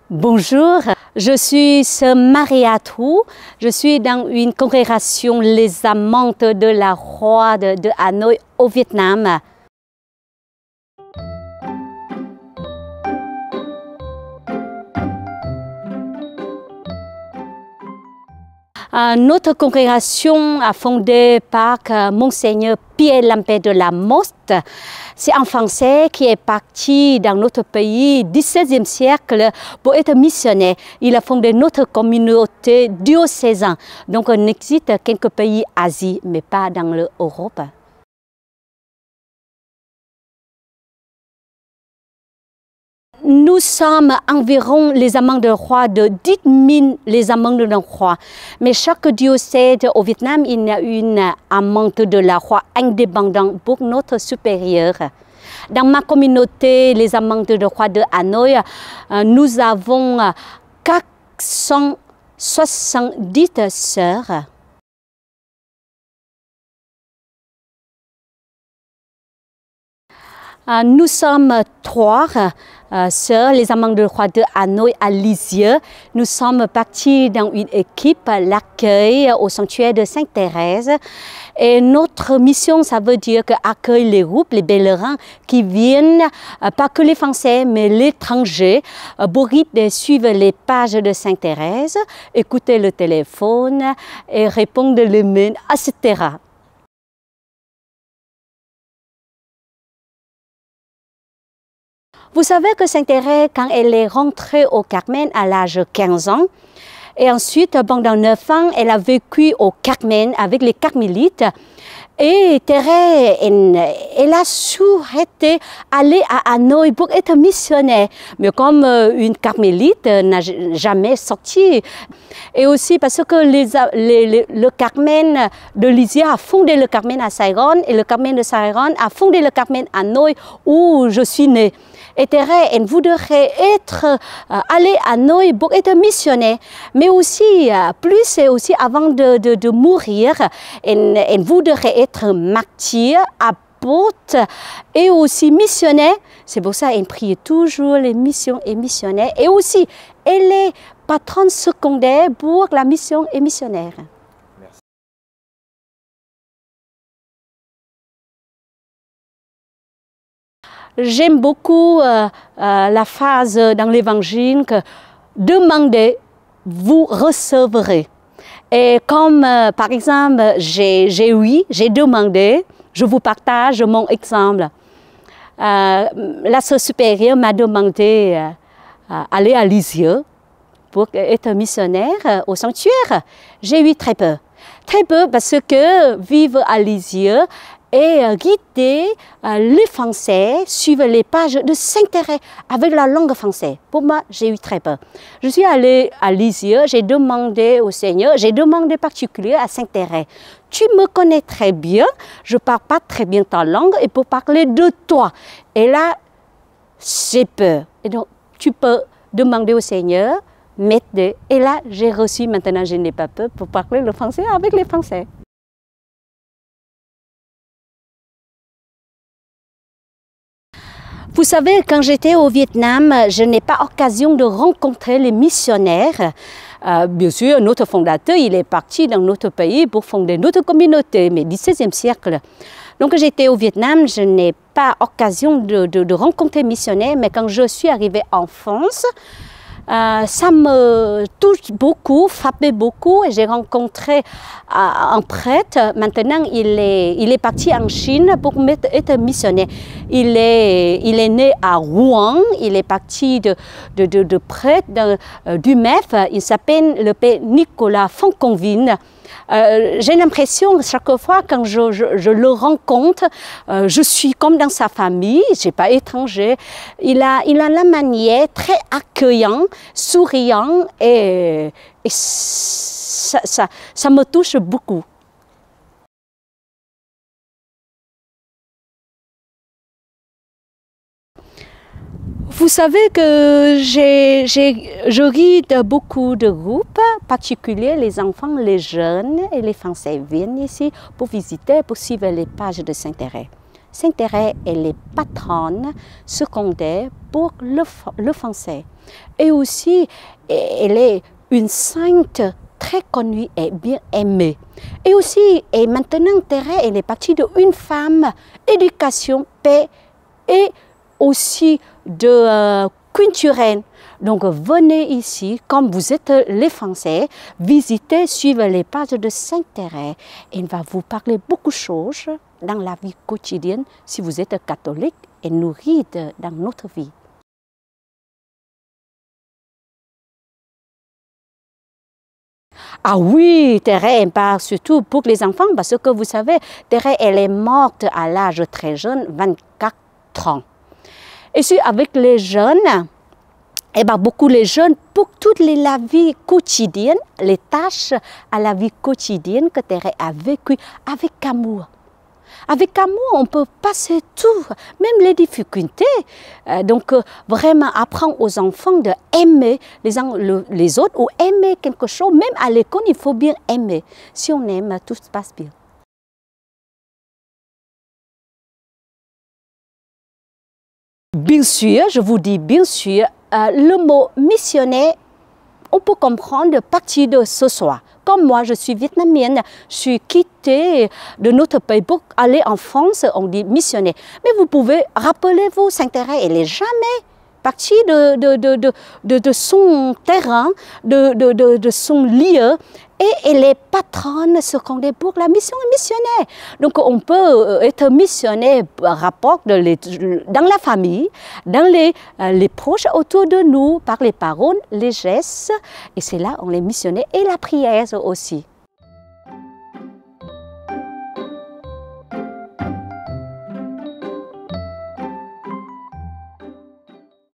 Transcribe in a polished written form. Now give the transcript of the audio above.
Bonjour, je suis Maria Trou, je suis dans une congrégation Les Amantes de la Roi de Hanoï au Vietnam. Notre congrégation a fondée par Monseigneur Pierre Lampert de la Moste. C'est un Français qui est parti dans notre pays du XVIe siècle pour être missionnaire. Il a fondé notre communauté diocésaine. Donc on existe quelques pays Asie, mais pas dans l'Europe. Nous sommes environ les amants de roi de 10 000 les amants de la roi. Mais chaque diocèse au Vietnam, il y a une amante de la roi indépendante pour notre supérieur. Dans ma communauté, les amantes de roi de Hanoï, nous avons 470 sœurs. Nous sommes 3 sœurs, les amants de roi de Hanoï à Lisieux. Nous sommes partis dans une équipe l'accueil au sanctuaire de Sainte-Thérèse. Et notre mission, ça veut dire qu'accueille les groupes, les pèlerins qui viennent, pas que les Français, mais l'étranger, pour suivre les pages de Sainte-Thérèse, écouter le téléphone et répondre les mails, etc. Vous savez que Sainte-Thérèse, quand elle est rentrée au Carmel à l'âge de 15 ans, et ensuite, pendant 9 ans, elle a vécu au Carmel avec les carmélites. Et Thérèse, elle a souhaité aller à Hanoï pour être missionnaire. Mais comme une carmélite n'a jamais sorti. Et aussi parce que le Carmel de Lisieux a fondé le Carmel à Saigon. Et le Carmel de Saigon a fondé le Carmel à Hanoï où je suis née. Et Thérèse, elle voudrait aller à Hanoï pour être missionnaire. Mais aussi, plus et aussi avant de mourir, elle voudrait être martyr, apôtre et aussi missionnaire. C'est pour ça qu'elle prie toujours les missions et missionnaires. Et aussi, elle est patronne secondaire pour la mission et missionnaire. Merci. J'aime beaucoup la phrase dans l'Évangile que « Demandez, vous recevrez ». Et comme par exemple, j'ai demandé, je vous partage mon exemple. La sœur supérieure m'a demandé d'aller à Lisieux pour être missionnaire au sanctuaire. J'ai eu très peur. Très peur parce que vivre à Lisieux et guider les Français, suivre les pages de Sainte-Thérèse avec la langue française. Pour moi, j'ai eu très peur. Je suis allée à Lisieux, j'ai demandé au Seigneur, j'ai demandé particulier à Sainte-Thérèse. Tu me connais très bien, je ne parle pas très bien ta langue et pour parler de toi. Et là, j'ai peur. Et donc, tu peux demander au Seigneur, m'aider. Et là, j'ai reçu, maintenant je n'ai pas peur pour parler le français avec les Français. Vous savez, quand j'étais au Vietnam, je n'ai pas l'occasion de rencontrer les missionnaires. Bien sûr, notre fondateur, il est parti dans notre pays pour fonder notre communauté, mais du XVIe siècle. Donc j'étais au Vietnam, je n'ai pas l'occasion de rencontrer les missionnaires, mais quand je suis arrivée en France, ça me touche beaucoup, frappé beaucoup. Et j'ai rencontré un prêtre. Maintenant, il est parti en Chine pour être missionnaire. Il est né à Rouen. Il est parti de prêtre du MEF. Il s'appelle le père Nicolas Fonconville. J'ai l'impression, chaque fois quand je le rencontre, je suis comme dans sa famille, je ne suis pas étranger. Il a la manière très accueillante, souriant et ça me touche beaucoup. Vous savez que je guide beaucoup de groupes, particuliers les enfants, les jeunes et les Français viennent ici pour visiter, pour suivre les pages de Sainte-Thérèse. Sainte Thérèse, elle est patronne secondaire pour le français. Et aussi, elle est une sainte très connue et bien aimée. Et aussi, et maintenant, Thérèse, elle est partie d'une femme, éducation, paix et aussi de culturelle. Donc, venez ici, comme vous êtes les Français, visitez, suivez les pages de Sainte Thérèse. Elle va vous parler beaucoup de choses dans la vie quotidienne si vous êtes catholique et nourri dans notre vie. Ah oui, Thérèse, elle parle surtout pour les enfants, parce que vous savez, Thérèse, elle est morte à l'âge très jeune, 24 ans. Et puis avec les jeunes, eh bien, beaucoup les jeunes, pour toute la vie quotidienne, les tâches à la vie quotidienne que Thérèse a vécues avec amour. Avec amour, on peut passer tout, même les difficultés. Donc, vraiment apprendre aux enfants d'aimer les autres ou aimer quelque chose. Même à l'école, il faut bien aimer. Si on aime, tout se passe bien. Bien sûr, je vous dis bien sûr, le mot missionnaire, on peut comprendre à partir de ce soir. Comme moi, je suis vietnamienne, je suis quittée de notre pays pour aller en France, on dit missionnaire. Mais vous pouvez, rappelez-vous, Sainte Thérèse, elle n'est jamais partie de son terrain, de son lieu, et elle est patronne secondaire pour la mission missionnaire. Donc on peut être missionnaire par rapport dans la famille, dans les proches autour de nous, par les paroles, les gestes, et c'est là on est missionnaire, et la prière aussi.